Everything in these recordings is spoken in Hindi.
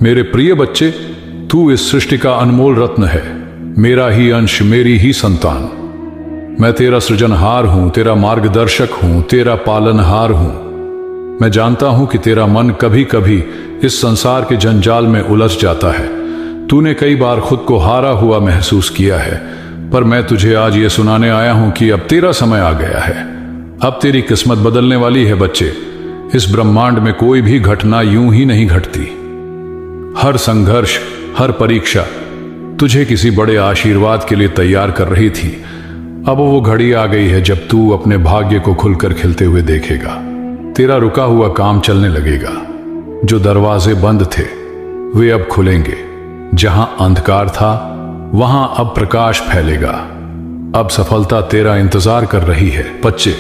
मेरे प्रिय बच्चे, तू इस सृष्टि का अनमोल रत्न है, मेरा ही अंश, मेरी ही संतान। मैं तेरा सृजनहार हूं, तेरा मार्गदर्शक हूं, तेरा पालनहार हूं। मैं जानता हूं कि तेरा मन कभी कभी इस संसार के जंजाल में उलझ जाता है। तूने कई बार खुद को हारा हुआ महसूस किया है, पर मैं तुझे आज ये सुनाने आया हूं कि अब तेरा समय आ गया है। अब तेरी किस्मत बदलने वाली है बच्चे। इस ब्रह्मांड में कोई भी घटना यूं ही नहीं घटती। हर संघर्ष, हर परीक्षा तुझे किसी बड़े आशीर्वाद के लिए तैयार कर रही थी। अब वो घड़ी आ गई है जब तू अपने भाग्य को खुलकर खिलते हुए देखेगा। तेरा रुका हुआ काम चलने लगेगा। जो दरवाजे बंद थे वे अब खुलेंगे। जहां अंधकार था वहां अब प्रकाश फैलेगा। अब सफलता तेरा इंतजार कर रही है। बच्चे,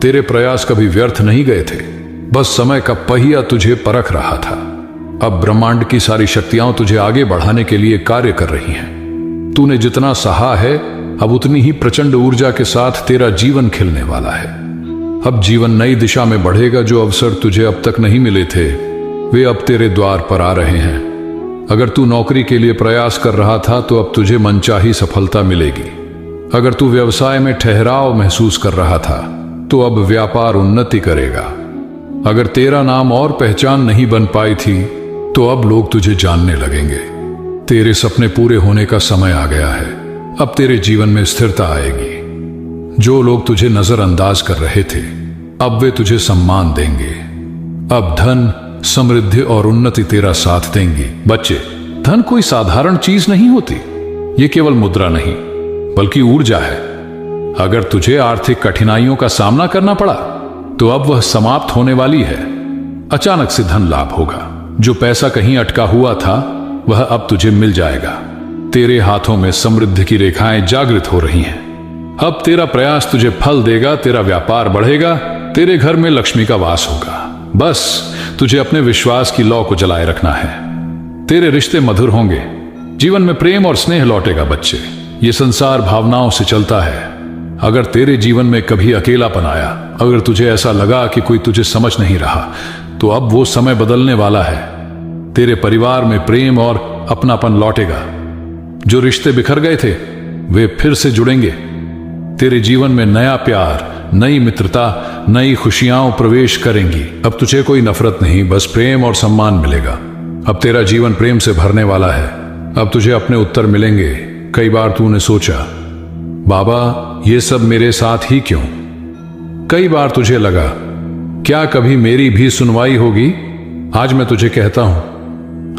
तेरे प्रयास कभी व्यर्थ नहीं गए थे। बस समय का पहिया तुझे परख रहा था। अब ब्रह्मांड की सारी शक्तियां तुझे आगे बढ़ाने के लिए कार्य कर रही हैं। तूने जितना सहा है, अब उतनी ही प्रचंड ऊर्जा के साथ तेरा जीवन खिलने वाला है। अब जीवन नई दिशा में बढ़ेगा। जो अवसर तुझे अब तक नहीं मिले थे वे अब तेरे द्वार पर आ रहे हैं। अगर तू नौकरी के लिए प्रयास कर रहा था तो अब तुझे मनचाही सफलता मिलेगी। अगर तू व्यवसाय में ठहराव महसूस कर रहा था तो अब व्यापार उन्नति करेगा। अगर तेरा नाम और पहचान नहीं बन पाई थी तो अब लोग तुझे जानने लगेंगे। तेरे सपने पूरे होने का समय आ गया है। अब तेरे जीवन में स्थिरता आएगी। जो लोग तुझे नजरअंदाज कर रहे थे अब वे तुझे सम्मान देंगे। अब धन, समृद्धि और उन्नति तेरा साथ देंगी। बच्चे, धन कोई साधारण चीज नहीं होती। ये केवल मुद्रा नहीं बल्कि ऊर्जा है। अगर तुझे आर्थिक कठिनाइयों का सामना करना पड़ा तो अब वह समाप्त होने वाली है। अचानक से धन लाभ होगा। जो पैसा कहीं अटका हुआ था वह अब तुझे मिल जाएगा। तेरे हाथों में समृद्धि की रेखाएं जागृत हो रही हैं। अब तेरा प्रयास तुझे फल देगा। तेरा व्यापार बढ़ेगा। तेरे घर में लक्ष्मी का वास होगा। बस तुझे अपने विश्वास की लौ को जलाए रखना है। तेरे रिश्ते मधुर होंगे। जीवन में प्रेम और स्नेह लौटेगा। बच्चे, ये संसार भावनाओं से चलता है। अगर तेरे जीवन में कभी अकेलापन आया, अगर तुझे ऐसा लगा कि कोई तुझे समझ नहीं रहा, तो अब वो समय बदलने वाला है। तेरे परिवार में प्रेम और अपनापन लौटेगा। जो रिश्ते बिखर गए थे वे फिर से जुड़ेंगे। तेरे जीवन में नया प्यार, नई मित्रता, नई खुशियां प्रवेश करेंगी। अब तुझे कोई नफरत नहीं, बस प्रेम और सम्मान मिलेगा। अब तेरा जीवन प्रेम से भरने वाला है। अब तुझे अपने उत्तर मिलेंगे। कई बार तूने सोचा, बाबा ये सब मेरे साथ ही क्यों? कई बार तुझे लगा, क्या कभी मेरी भी सुनवाई होगी? आज मैं तुझे कहता हूं,